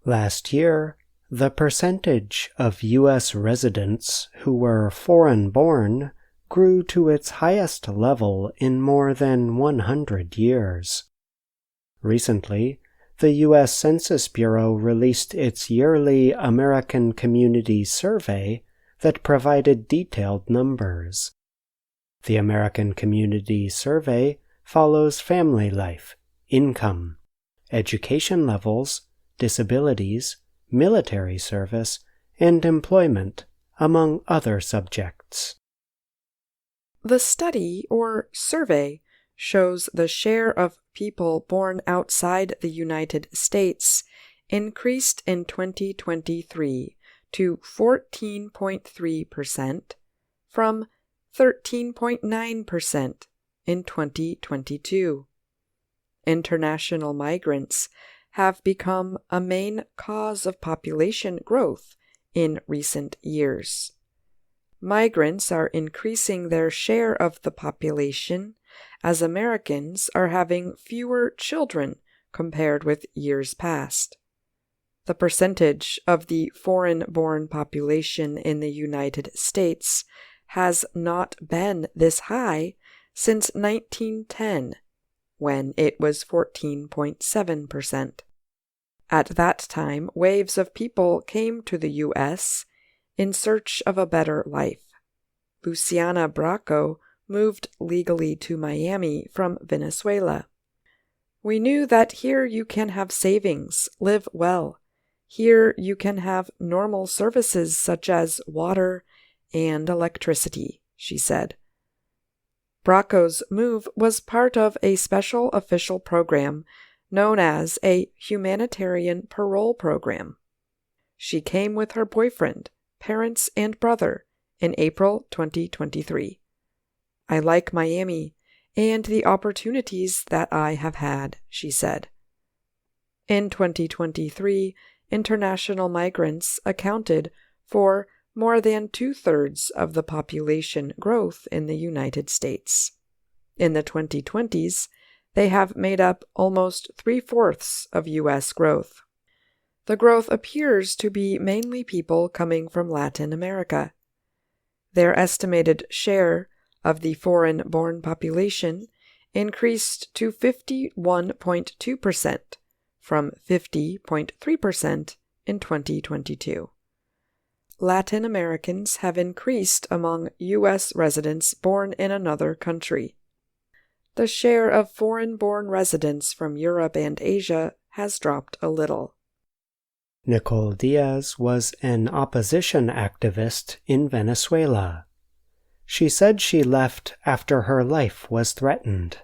Last year, the percentage of U.S. residents who were foreign-born grew to its highest level in more than 100 years. Recently, the U.S. Census Bureau released its yearly American Community Survey that provided detailed numbers. The American Community Survey follows family life, income, education levels, disabilities, military service, and employment, among other subjects. The study, or survey, shows the share of people born outside the United States increased in 2023 to 14.3% from 13.9% in 2022. International migrants have become a main cause of population growth in recent years. Migrants are increasing their share of the population as Americans are having fewer children compared with years past. The percentage of the foreign-born population in the United States has not been this high since 1910, when it was 14.7%. At that time, waves of people came to the U.S. in search of a better life. Luciana Bracco moved legally to Miami from Venezuela. "We knew that here you can have savings, live well. Here you can have normal services such as water and electricity," she said. Bracco's move was part of a special official program known as a humanitarian parole program. She came with her boyfriend, parents, and brother in April 2023. "I like Miami and the opportunities that I have had," she said. In 2023, international migrants accounted for more than 2/3 of the population growth in the United States. In the 2020s, they have made up almost 3/4 of U.S. growth. The growth appears to be mainly people coming from Latin America. Their estimated share of the foreign-born population increased to 51.2% from 50.3% in 2022. Latin Americans have increased among U.S. residents born in another country. The share of foreign-born residents from Europe and Asia has dropped a little. Nicole Diaz was an opposition activist in Venezuela. She said she left after her life was threatened.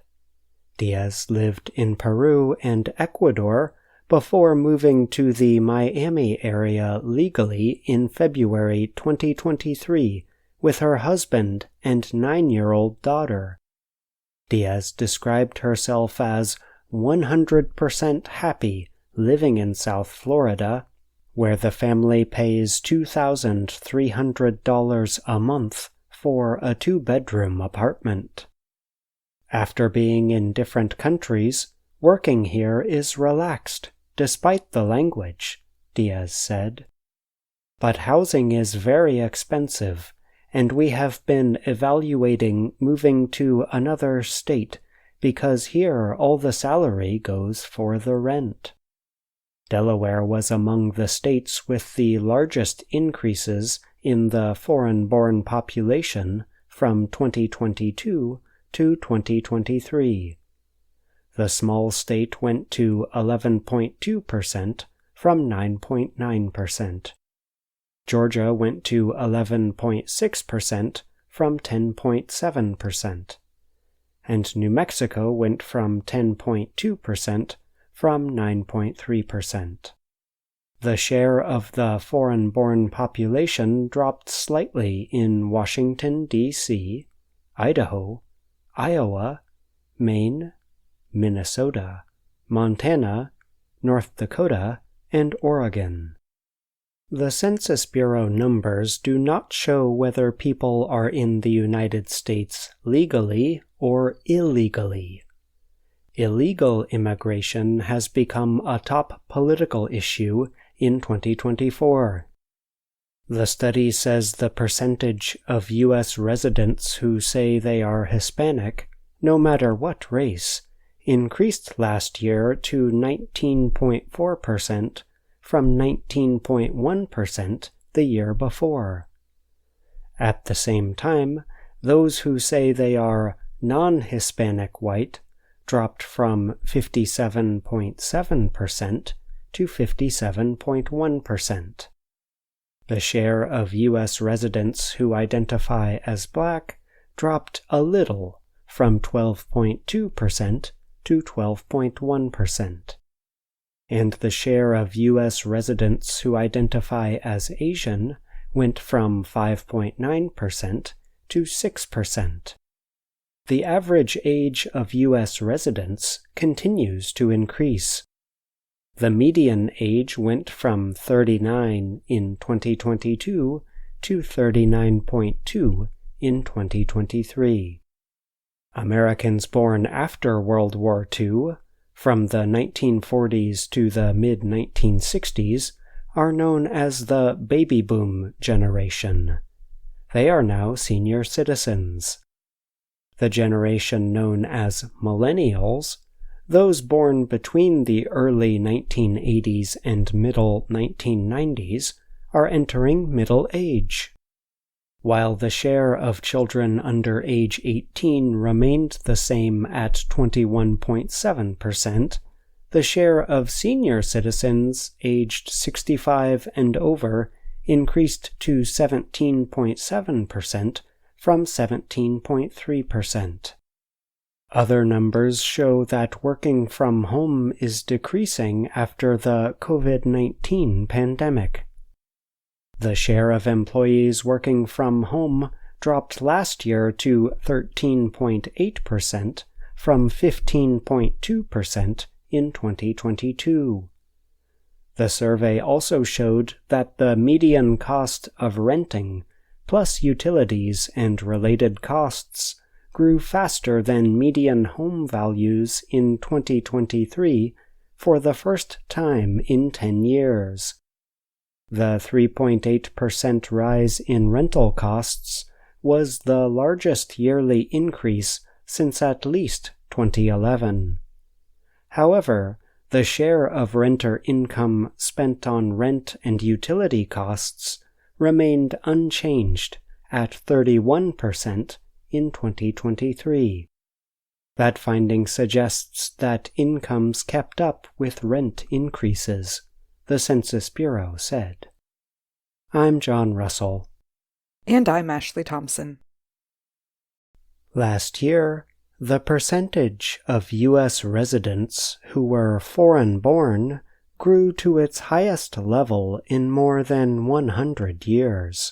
Diaz lived in Peru and Ecuador before moving to the Miami area legally in February 2023 with her husband and 9-year-old daughter. Diaz described herself as 100% happy living in South Florida, where the family pays $2,300 a month for a 2-bedroom apartment. After being in different countries, working here is relaxed, despite the language, Diaz said. But housing is very expensive, and we have been evaluating moving to another state because here all the salary goes for the rent. Delaware was among the states with the largest increases in the foreign-born population from 2022 to 2023. The small state went to 11.2% from 9.9%. Georgia went to 11.6% from 10.7%. And New Mexico went from 10.2% from 9.3%. The share of the foreign-born population dropped slightly in Washington, D.C., Idaho, Iowa, Maine, Minnesota, Montana, North Dakota, and Oregon. The Census Bureau numbers do not show whether people are in the United States legally or illegally. Illegal immigration has become a top political issue in 2024. The study says the percentage of U.S. residents who say they are Hispanic, no matter what race, increased last year to 19.4% from 19.1% the year before. At the same time, those who say they are non-Hispanic white dropped from 57.7% to 57.1%. The share of U.S. residents who identify as Black dropped a little from 12.2% to 12.1%. And the share of U.S. residents who identify as Asian went from 5.9% to 6%. The average age of U.S. residents continues to increase. The median age went from 39 in 2022 to 39.2 in 2023. Americans born after World War II, from the 1940s to the mid-1960s, are known as the baby boom generation. They are now senior citizens. The generation known as millennials, those born between the early 1980s and middle 1990s, are entering middle age. While the share of children under age 18 remained the same at 21.7%, the share of senior citizens aged 65 and over increased to 17.7% from 17.3%. Other numbers show that working from home is decreasing after the COVID-19 pandemic. The share of employees working from home dropped last year to 13.8% from 15.2% in 2022. The survey also showed that the median cost of renting, plus utilities and related costs, grew faster than median home values in 2023 for the first time in 10 years. The 3.8% rise in rental costs was the largest yearly increase since at least 2011. However, the share of renter income spent on rent and utility costs remained unchanged at 31% in 2023. That finding suggests that incomes kept up with rent increases, the Census Bureau said. I'm John Russell. And I'm Ashley Thompson. Last year, the percentage of U.S. residents who were foreign-born grew to its highest level in more than 100 years.